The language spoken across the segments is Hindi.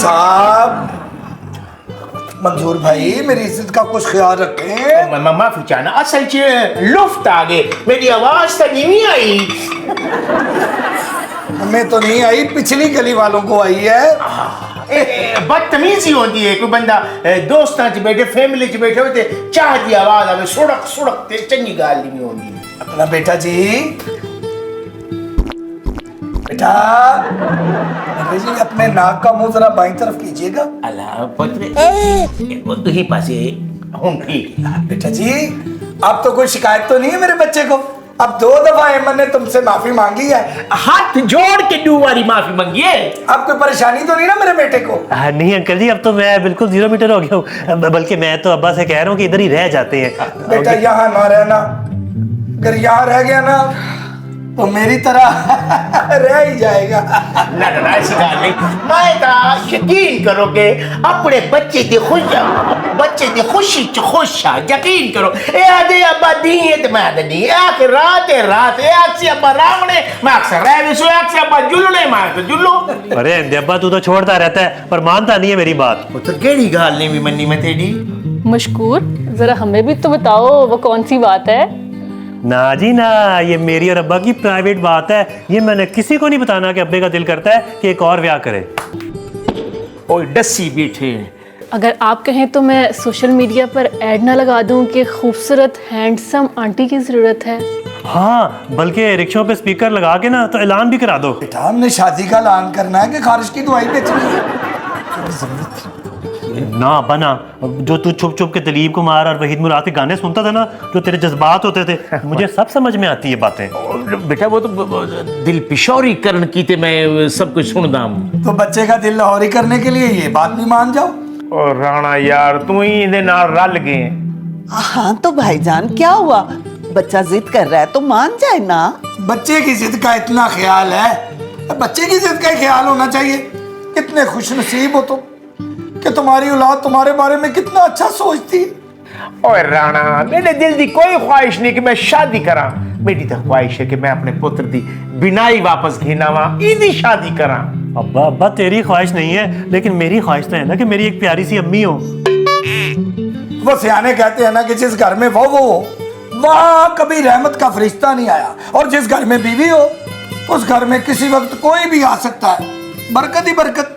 साहब, मंजूर भाई मेरी इज्जत का कुछ ख्याल रखें। माफी चाहना, असल च लुफ्त आ गए, मेरी आवाज तो नहीं आई। हमें तो नहीं आई, पिछली गली वालों को आई है। बदतमीजी होती है, कोई बंदा दोस्तां च बैठे, फैमिली च बैठे होते, चाह दी आवाज आवे, सुड़क सुड़क ते चंगी गाल नहीं होती। अपना बेटा जी, बेटा जी अपने नाक का मुंह जरा बाईं तरफ कीजिएगा। अल्लाह पुत्र वो तो ही पासे हूं ठीक है। बेटा जी अब तो कोई शिकायत तो नहीं है मेरे बच्चे को? अब 2 दफा एमन ने तुमसे माफी मांगी है, हाथ जोड़ के 2 बारी माफी मांगी है। अब कोई परेशानी तो नहीं ना मेरे बेटे को? नहीं अंकल जी, अब तो मैं बिल्कुल 0 मीटर हो गया हूँ, बल्कि मैं तो अब्बा से कह रहा हूँ कि इधर ही रह जाते हैं। बेटा यहाँ ना रहना, अगर यहाँ रह गया ना तो मेरी तरह रह ही जाएगा। ना ना ऐसी बात नहीं, मैं तो यकीन करो कि अपने बच्चे की खुशी च खुश है, यकीन करो। ए आदे अब्बा दी है तो मैं आदे दी, एक रात है रात, एक से अब्बा रावणे मैं अक्सर रह भी सो, एक से अब्बा जुल्लने मैं तो जुल्लो। अरे अब्बा तू तो छोड़ता रहता है पर मानता नहीं है मेरी बात। वो तो केड़ी गाल नहीं भी मन्नी मैं तेरी। मशकूर, जरा हमें भी तो बताओ वो कौन सी बात है? ना जी ना, ये मेरी और अब्बा की प्राइवेट बात है, ये मैंने किसी को नहीं बताना कि अब्बे का दिल करता है कि एक और ब्याह करे। ओए डस्सी बैठे। अगर आप कहें तो मैं सोशल मीडिया पर ऐड ना लगा दूं कि खूबसूरत हैंडसम आंटी की जरूरत है। हाँ, बल्कि रिक्शों पे स्पीकर लगा के ना तो ऐलान भी करा दो। बेटा हमने शादी का ऐलान करना है कि खारिज की दवाई बेचनी है? ना बना, जो तू छुप छुप के दलीप कुमार और वहीद मुराद के गाने सुनता था ना, जो तेरे जज्बात होते थे, मुझे सब समझ में आती है बातें। बेटा वो तो दिल पिशौरी करन की ते मैं सब कुछ सुनदा हूं। तो बच्चे का दिल लाहौरी करने के लिए ये बात भी मान जाओ। और राणा यार तू ही इहदे नाल रल गए। हाँ तो भाईजान क्या हुआ, बच्चा जिद कर रहा है तो मान जाए ना। बच्चे की जिद का इतना ख्याल है, बच्चे की जिद का ही ख्याल होना चाहिए। कितने खुशनसीब हो तुम कि तुम्हारी औलाद तुम्हारे बारे में कितना अच्छा सोचती है। ओए राणा, मेरे दिल की कोई ख्वाहिश नहीं कि मैं शादी करा, मेरी तो ख्वाहिश है कि मैं अपने पुत्र की बिनाई वापस घिनावा, इदी शादी करा। अब्बा अब्बा तेरी ख्वाहिश नहीं है, लेकिन मेरी ख्वाहिश तो है ना कि मेरी एक प्यारी सी अम्मी हो। वो सियाने कहते हैं ना कि जिस घर में वो वहां कभी रहमत का फरिश्ता नहीं आया, और जिस घर में बीवी हो उस घर में किसी वक्त कोई भी आ सकता है। बरकत ही बरकत।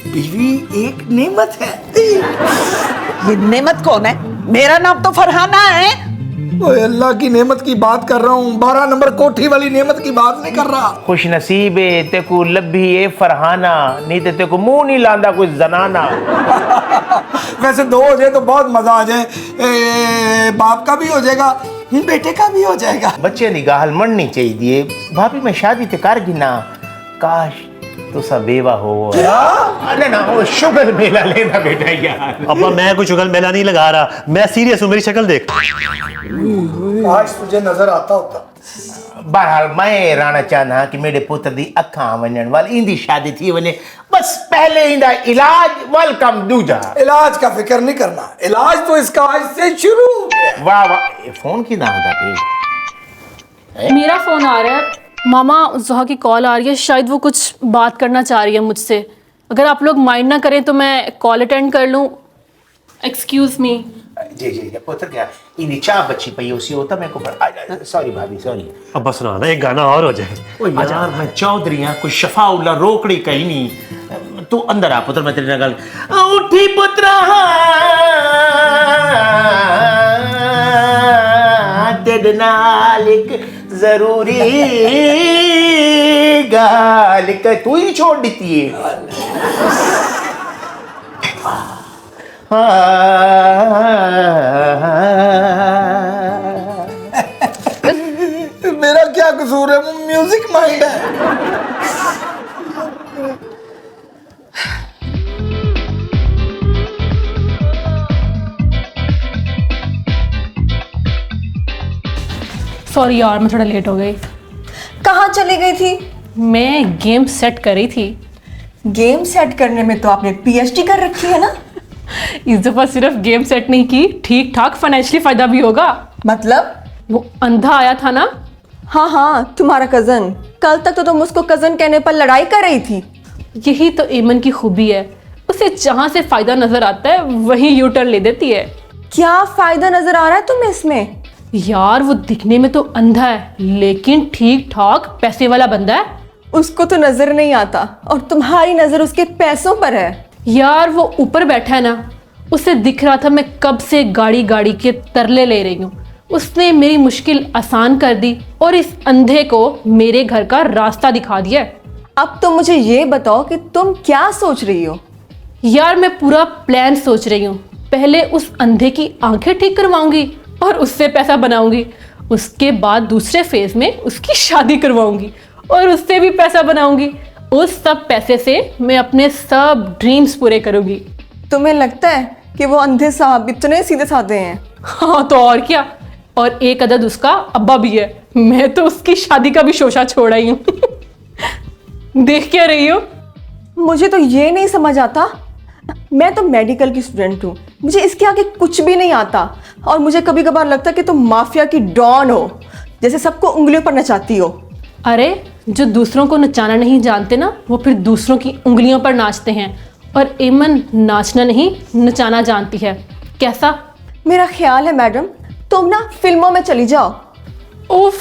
बीवी एक नेमत है। ये नेमत कौन है? मेरा नाम तो फरहाना है। ओए अल्लाह की नेमत की बात कर रहा हूँ, 12 नंबर कोठी वाली नेमत की बात नहीं कर रहा। खुश नसीब है तेको लभी है फरहाना, नहीं तो तेको मुंह नहीं लांदा कोई जनाना। वैसे 2 हो जाए तो बहुत मजा आ जाए, बाप का भी हो जाएगा बेटे का भी हो जाएगा। बच्चे दी गाल मननी चाहिए। भाभी मैं शादी ते कर गिना, काश तो सब बेवा हो। अरे ना वो शुगर मेला लेना बेटा यार। अब्बा मैं कोई शुगर मेला नहीं लगा रहा, मैं सीरियस हूँ, मेरी शक्ल देख। आज तुझे नजर आता होता। बहरहाल मैं राणा चाहना कि मेरे पुत्र दी अखा वजन वाल इंदी शादी थी वने, बस पहले इंदा इलाज वेलकम दूजा। इलाज का फिक्र नहीं करना, इलाज तो इसका आज से शुरू। वाह वाह, फोन की नाम था मेरा फोन आ रहा है, मामा ज़ोहा की कॉल आ रही है, शायद वो कुछ बात करना चाह रही है मुझसे। अगर आप लोग माइंड ना करें तो मैं कॉल अटेंड कर लूं। Excuse me. जी जी पुत्र क्या इनी चाह बच्ची पई उसी होता मैं को सॉरी भाभी सॉरी। अब्बा सुना ना एक गाना और हो जाए। ओ यार मैं चौधरी हां, कोई शफाउल्ला रोकड़ी कहीं नहीं। तू अंदर आ पुत्र, मैं तेरे नाल उठी पुत्रा तेरे नाल एक जरूरी गाल का तू ही छोड़ देती है। मेरा क्या कसूर है, म्यूजिक माइंड है। सॉरी यार मैं थोड़ा लेट हो गई। कहाँ चली गई थी? मैं गेम सेट कर रही थी। गेम सेट करने में तो आपने पीएचडी कर रखी है ना। इस दफा सिर्फ गेम सेट नहीं की, ठीक ठाक फाइनेंशियली फायदा भी होगा। मतलब? वो अंधा आया था ना। हाँ हाँ तुम्हारा कजन, कल तक तो तुम उसको कजन कहने पर लड़ाई कर रही थी। यही तो एमन की खूबी है, उसे जहां से फायदा नजर आता है वहीं यू टर्न ले देती है। क्या फायदा नजर आ रहा है तुम्हें इसमें? यार वो दिखने में तो अंधा है लेकिन ठीक ठाक पैसे वाला बंदा है। उसको तो नजर नहीं आता और तुम्हारी नजर उसके पैसों पर है। यार वो ऊपर बैठा है ना, उसे दिख रहा था मैं कब से गाड़ी गाड़ी के तरले ले रही हूँ। उसने मेरी मुश्किल आसान कर दी और इस अंधे को मेरे घर का रास्ता दिखा दिया है। अब तो मुझे ये बताओ कि तुम क्या सोच रही हो? यार मैं पूरा प्लान सोच रही हूँ। पहले उस अंधे की आंखें ठीक करवाऊंगी और उससे पैसा बनाऊंगी। उसके बाद दूसरे फेज में उसकी शादी करवाऊंगी और उससे भी पैसा बनाऊंगी। उस सब पैसे से मैं अपने सब ड्रीम्स पूरे करूंगी। तुम्हें लगता है कि वो अंधे साहब इतने सीधे साधे हैं? हाँ तो और क्या। और एक अदद उसका अब्बा भी है। मैं तो उसकी शादी का भी शोशा छोड़ आई हूँ। देख क्या रही हो? मुझे तो ये नहीं समझ आता। मैं तो मेडिकल की स्टूडेंट हूँ, मुझे इसके आगे कुछ भी नहीं आता और मुझे कभी कभार लगता है कि तुम माफिया की डॉन हो, जैसे सबको उंगलियों पर नचाती हो। अरे जो दूसरों को नचाना नहीं जानते ना, वो फिर दूसरों की उंगलियों पर नाचते हैं। और एमन नाचना नहीं नचाना जानती है। कैसा? मेरा ख्याल है मैडम तुम ना फिल्मों में चली जाओ। उफ,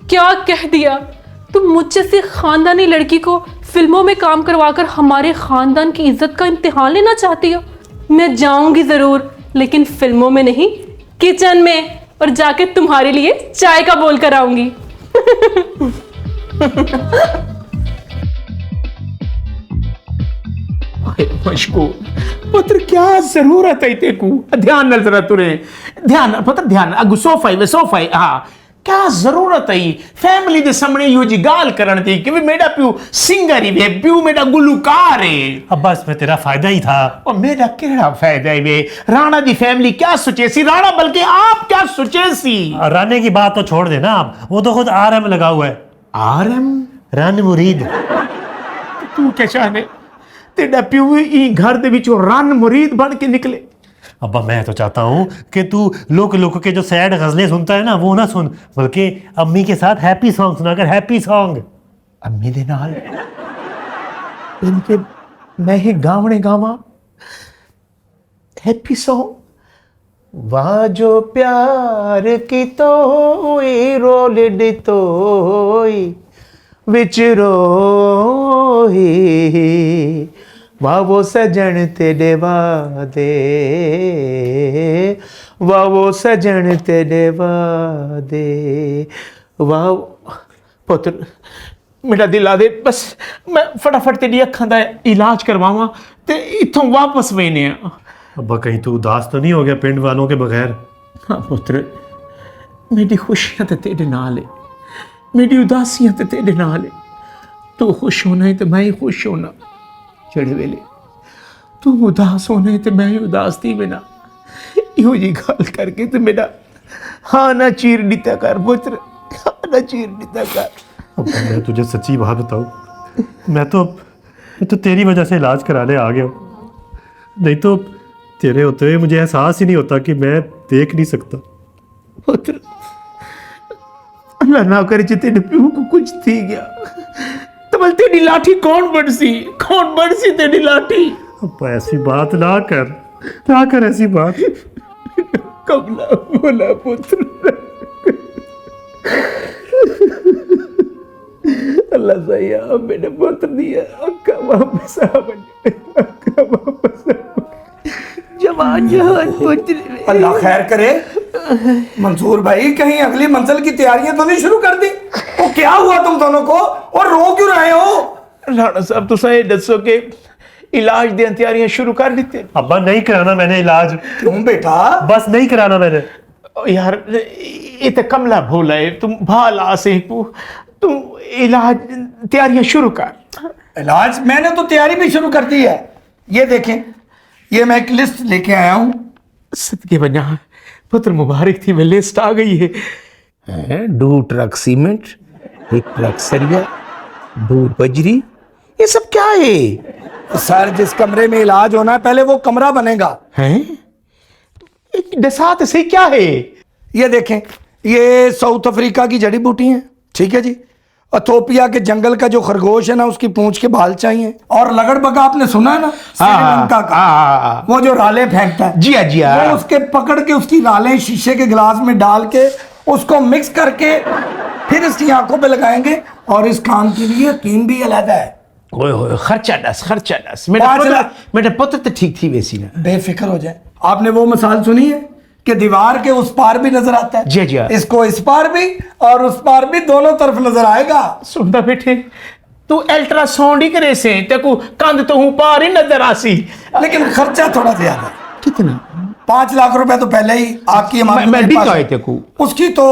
क्या कह दिया। तुम मुझसे से खानदानी लड़की को फिल्मों में काम करवाकर हमारे खानदान की इज्जत का इम्तिहान लेना चाहती हो? मैं जाऊंगी जरूर, लेकिन फिल्मों में नहीं, किचन में, और जाके तुम्हारे लिए चाय का बोल कर आऊंगी। मशकूर पुत्र, क्या जरूरत है तेकू? ध्यान न जरा तुरे, ध्यान पुत्र ध्यान। अगु सोफा वे सोफा। हाँ, क्या जरूरत है फैमिली दे सामने यो जी गाल करन दी कि मेरा प्यू सिंगर ही वे, प्यू मेरा गुलकार है। अब्बा इसमें तेरा फायदा ही था। और मेरा केड़ा फायदा है वे? राणा दी फैमिली क्या सोचे सी? राणा बल्कि आप क्या सोचे सी? राने की बात तो छोड़ देना आप, वो तो खुद RM लगा हुआ है। RM? रन मुरीद। तू क्या चाहने? तेरा प्यू ई घर दे विचों रन मुरीद बन के निकले। अब्बा मैं तो चाहता हूँ कि तू लोक लोक के जो सैड गजलें सुनता है ना वो ना सुन, बल्कि अम्मी के साथ हैप्पी सॉन्ग सुनाकर। हैप्पी सॉन्ग अम्मी दे नाल इनके मैं ही गावने गावा हैप्पी सॉन्ग। वाह जो प्यार की तोई रोलड तोई विच रोही, वाह वो सजन तेरे वादे, वाह वो सजन तेरे वादे, वाह। पुत्र मेरा दिल आ दे, बस मैं फटाफट तेरी अखां दा इलाज करवावां ते इत्थों वापस वेने आ। अब्बा कहीं तू उदास तो नहीं हो गया पिंड वालों के बगैर? हाँ पुत्र, मेरी खुशियां ते तेरे नाल है, मेरी उदासियां ते तेरे नाल है। तू खुश होना है तो मैं ही खुश होना। चढ़े वेले तू उदास होना है तो मैं ही उदास थी बिना। इहो जी गल करके तो मेरा हाँ ना चीर दिता कर पुत्र, हाँ ना चीर दिता कर। अब्बा मैं तुझे सच्ची बात बताऊं, मैं तो तेरी वजह से इलाज कराने आ गया हूँ। नहीं तो तेरे होते हुए मुझे एहसास ही नहीं होता कि मैं देख नहीं सकता। पुत्र अल्लाह ना करे जे तेरे प्यू को कुछ थी गया तो बल तेरी लाठी कौन बरसी तेरी लाठी? अब्बा ऐसी बात ना कर ऐसी बात। कमला बोला पुत्र, अल्लाह सही है मैंने पुत्र दिया। अक्का वापस आ बने, अक्का वापस आ। जवान जहान पुत्र। अल्लाह खैर करे। मंसूर भाई कहीं अगली मंजिल की तैयारियां तो नहीं शुरू कर दी? वो क्या हुआ तुम दोनों को और रो क्यों रहे हो? राणा साहब तुसा ये दसो के इलाज दी तैयारियां शुरू कर दी? अब्बा नहीं कराना मैंने इलाज। क्यों बेटा? बस नहीं कराना मैंने। यार ये तो कमला भोला है, तुम भाला से तुम इलाज तैयारियां शुरू कर। इलाज मैंने तो तैयारी भी शुरू कर दी है। ये देखें, ये मैं एक लिस्ट लेके आया हूं। सदके बजा पुत्र मुबारक थी, मैं लिस्ट आ गई है। 2 ट्रक सीमेंट, 1 ट्रक सरिया, 2 बजरी, ये सब क्या है? सर जिस कमरे में इलाज होना है पहले वो कमरा बनेगा। हैं? दसात से क्या है? ये देखें, ये साउथ अफ्रीका की जड़ी बूटी है, ठीक है जी। इथोपिया के जंगल का जो खरगोश है ना, उसकी पूंछ के बाल चाहिए। और लगड़बगा आपने सुना है ना, श्रीलंका का, हाँ। वो जो रालें फेंकता है, जी हाँ, जी हाँ। वो उसके पकड़ के उसकी रालें शीशे के गिलास में डाल के उसको मिक्स करके फिर इसकी आंखों पे लगाएंगे। और इस काम के लिए हकीम भी अलग है। ओए होए, खर्चा दस। 5 लाख। मेरे पुत्र तो ठीक थी वैसी ना। बेफिक्र हो जाए। आपने वो मिसाल सुनी है कि दीवार के उस पार भी नजर आता है? जी, जी। इसको इस पार भी और उस पार भी दोनों तरफ नजर आएगा। सुनता बेटे, तू अल्ट्रासाउंड ही करे से तेको कंध तो हूं पार ही नजर आसी। लेकिन खर्चा थोड़ा ज्यादा है। कितना? 5 लाख रुपए तो पहले ही आपकी मैं मेरे डी पास तो है। आए तेको। उसकी तो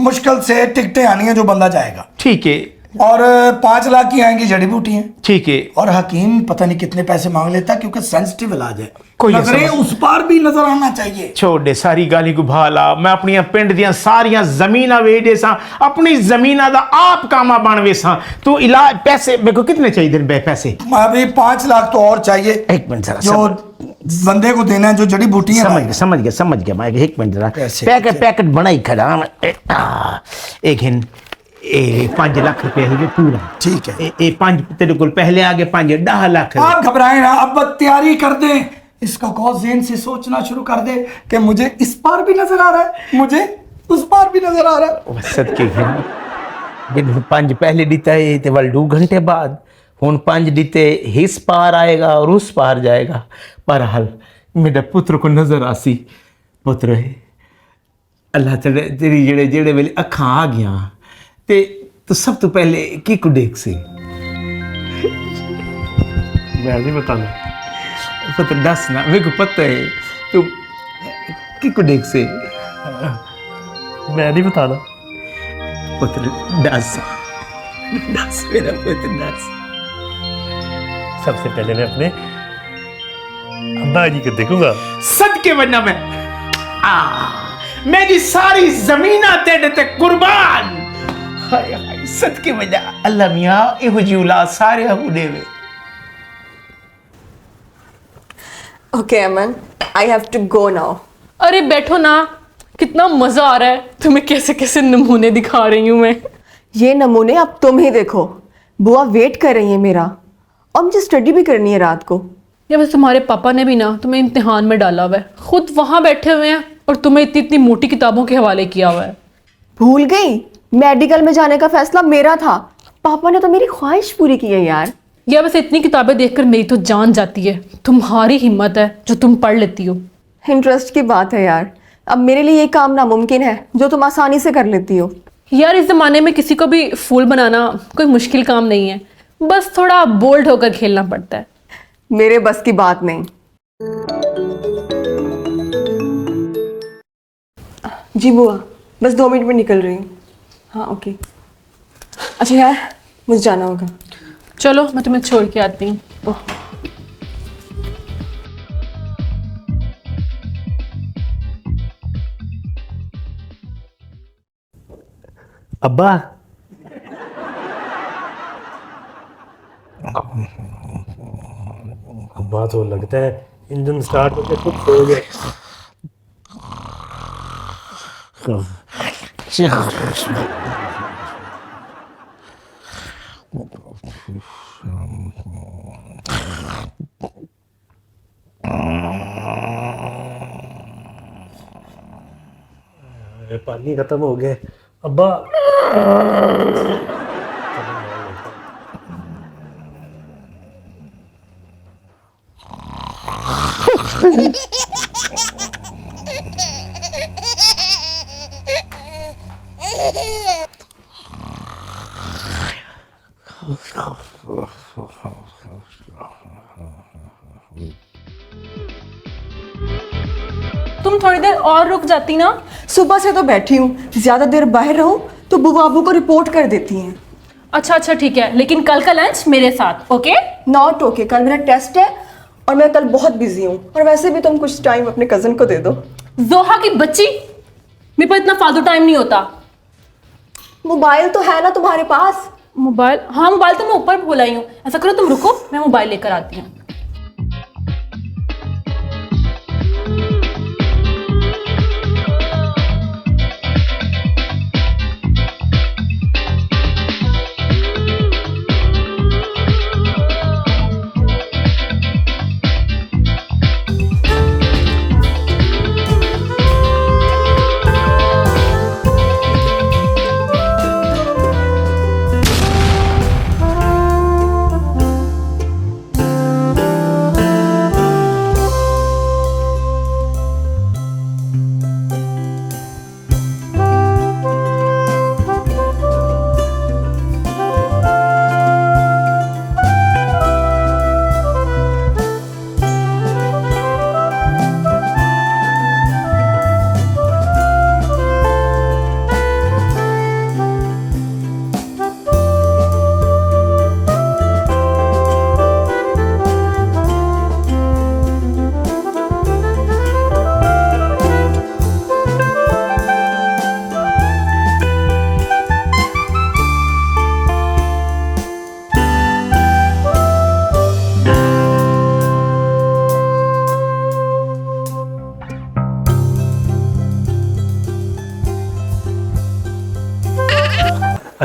मुश्किल से टिकटें आनी है जो बंदा जाएगा। ठीक है, और 5 लाख की आएंगी जड़ी बूटियां। ठीक है। और हकीम पता नहीं कितने पैसे मांग लेता, क्योंकि सेंसिटिव इलाज है। कोई नहीं नजरें समझ। उस पार भी नजर आना चाहिए। छोड़ दे सारी गाली को भाला। मैं अपनी पिंड दियां सारियां जमीना वेचे सा, अपनी जमीना दा आप कामा बन वेसा। तू इलाज पैसे मेरे को कितने चाहिए दिन पैसे? अभी 5 लाख तो और चाहिए। एक मिनट जरा, जो बंदे को देना है, जो जड़ी बूटियां समझ गया मैं। एक मिनट जरा, कैसे? पैकेट बनाई खड़ा एक हिन 5 लाख रुपए है पूरा। ठीक है। 5 तेरे को पहले आगे 10 लाख। आप घबराएं ना, अब तैयारी कर दे। इसका कौन ज़हन से सोचना शुरू कर दे कि मुझे इस पार भी नजर आ रहा है, मुझे उस पार भी नजर आ रहा है। सदके जिन 5 पहले दीता है ते वाल 2 घंटे बाद हुन 5 दीते हिस पार आएगा और उस पार जाएगा। पर हाल मेरा पुत्र को नजर आसी। पुत्र है अल्लाह तेरी जेड़े वेले अखां आ गया ते तो सब तो पहले की को देख से मैं नहीं बताना। पुत्र दस ना, मेरे को पता है तू की को देख से। मैं नहीं बताना। पुत्र दस मेरा पुत्र दस। सबसे पहले मैं अपने अब्बा जी को देखूंगा। सदके वरना मेरी सारी जमीना तेरे ते कुर्बान। हाय हाय, सदके वजह अल्लाह मियां एहो जी औलाद सारे हकू देवे। Okay Aman, I have to go now. अरे बैठो ना, कितना मजा आ रहा है। तुम्हें कैसे कैसे नमूने दिखा रही हूँ मैं। ये नमूने अब तुम ही देखो। बुआ वेट कर रही है मेरा, और मुझे स्टडी भी करनी है रात को। या बस तुम्हारे पापा ने भी ना तुम्हें इम्तिहान में डाला हुआ है, खुद वहां बैठे हुए हैं और तुम्हें इतनी इतनी मोटी किताबों के हवाले किया हुआ है। भूल गई, मेडिकल में जाने का फैसला मेरा था। पापा ने तो मेरी ख्वाहिश पूरी की है यार। या बस इतनी किताबें देखकर मेरी तो जान जाती है। तुम्हारी हिम्मत है जो तुम पढ़ लेती हो। इंटरेस्ट की बात है यार। अब मेरे लिए ये काम नामुमकिन है जो तुम आसानी से कर लेती हो। यार इस जमाने में किसी को भी फूल बनाना कोई मुश्किल काम नहीं है, बस थोड़ा बोल्ड होकर खेलना पड़ता है। मेरे बस की बात नहीं। जी बुआ, बस 2 मिनट में निकल रही हूँ। हाँ ओके। अच्छा यार, मुझे जाना होगा। चलो मैं तुम्हें छोड़ के आती हूँ। अब्बा अब्बा तो लगता है इंजन स्टार्ट होकर खुद सो गए। अरे पानी खत्म हो गया अब्बा। तुम थोड़ी देर और रुक जाती ना। सुबह से तो बैठी हूँ, ज्यादा देर बाहर रहूँ तो बुआ अबू को रिपोर्ट कर देती हैं। अच्छा ठीक है, लेकिन कल का लंच मेरे साथ, ओके? नॉट ओके, कल मेरा टेस्ट है और मैं कल बहुत बिजी हूँ। और वैसे भी तुम कुछ टाइम अपने कजन को दे दो। जोहा की बच्ची, मेरे पास इतना फालतू टाइम नहीं होता। मोबाइल तो है ना तुम्हारे पास? मोबाइल? हाँ मोबाइल तो मैं ऊपर भूल आई हूँ। ऐसा करो तुम रुको, मैं मोबाइल लेकर आती हूँ।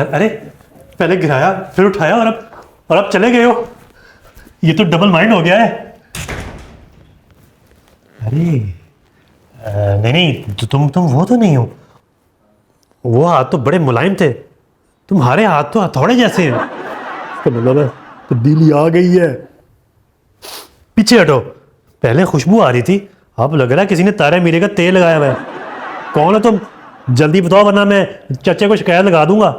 अरे पहले गिराया फिर उठाया और अब चले गए हो। ये तो डबल माइंड हो गया है। अरे नहीं तुम वो तो नहीं हो। वो हाथ तो बड़े मुलायम थे, तुम्हारे हाथ तो हथौड़े जैसे हैं। इसका मतलब है तब्दीली आ गई है। पीछे हटो, पहले खुशबू आ रही थी, अब लग रहा है किसी ने तारे मीरे का तेल लगाया हुआ है। कौन है तुम? जल्दी बताओ वरना मैं चाचे को शिकायत लगा दूंगा।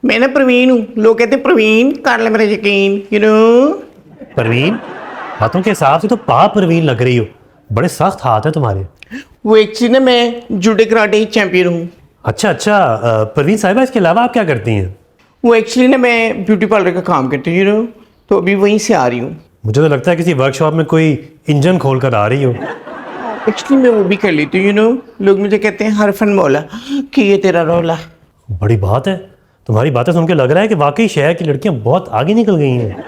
मैं ना प्रवीण हूँ, लोग कहते हैं प्रवीण कर ले मेरा यकीन, यू नो। परवीन? हाथों के हिसाब से तो पा परवीन लग रही हो, बड़े सख्त हाथ है तुम्हारे। वो एक्चुअली ना मैं जूडो कराटे चैंपियन हूँ। अच्छा परवीन साहिबा, इसके अलावा आप क्या करती हैं? वो एक्चुअली ना मैं ब्यूटी पार्लर का काम करती हूँ, यू नो, तो अभी वहीं से आ रही हूँ। मुझे तो लगता है किसी वर्कशॉप में कोई इंजन खोल कर आ रही हो। एक्चुअली मैं वो भी कर लेती हूँ, यू नो। लोग मुझे कहते हैं हरफन मौला कि ये तेरा रोला। बड़ी बात है, तुम्हारी बातें सुन के लग रहा है कि वाकई शहर की लड़कियां बहुत आगे निकल गई हैं।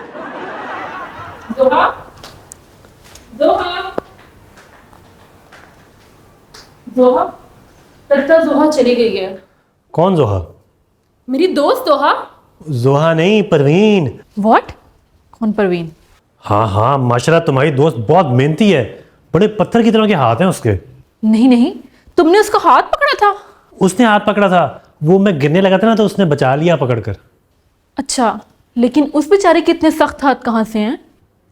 जोहा, जोहा, जोहा, लगता है जोहा चली गई है। कौन जोहा? मेरी दोस्त जोहा। जोहा नहीं, परवीन। व्हाट? कौन परवीन? हाँ माशाल्लाह तुम्हारी दोस्त बहुत मेहनती है, बड़े पत्थर की तरह के हाथ हैं उसके। नहीं नहीं, तुमने उसका हाथ पकड़ा था? उसने हाथ पकड़ा था, वो मैं गिरने लगा था ना तो उसने बचा लिया पकड़कर। अच्छा, लेकिन उस बेचारे के इतने सख्त हाथ कहाँ से हैं?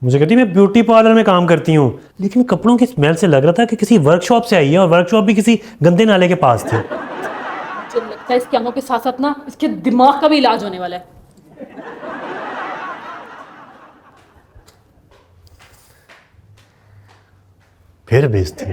मुझे कहती मैं ब्यूटी पार्लर में काम करती हूँ, लेकिन कपड़ों की स्मेल से लग रहा था कि किसी वर्कशॉप से आई है, और वर्कशॉप भी किसी गंदे नाले के पास थी। मुझे लगता है इसकी आंखों के साथ साथ ना इसके दिमाग का भी इलाज होने वाला है। फिर बेइज्जती।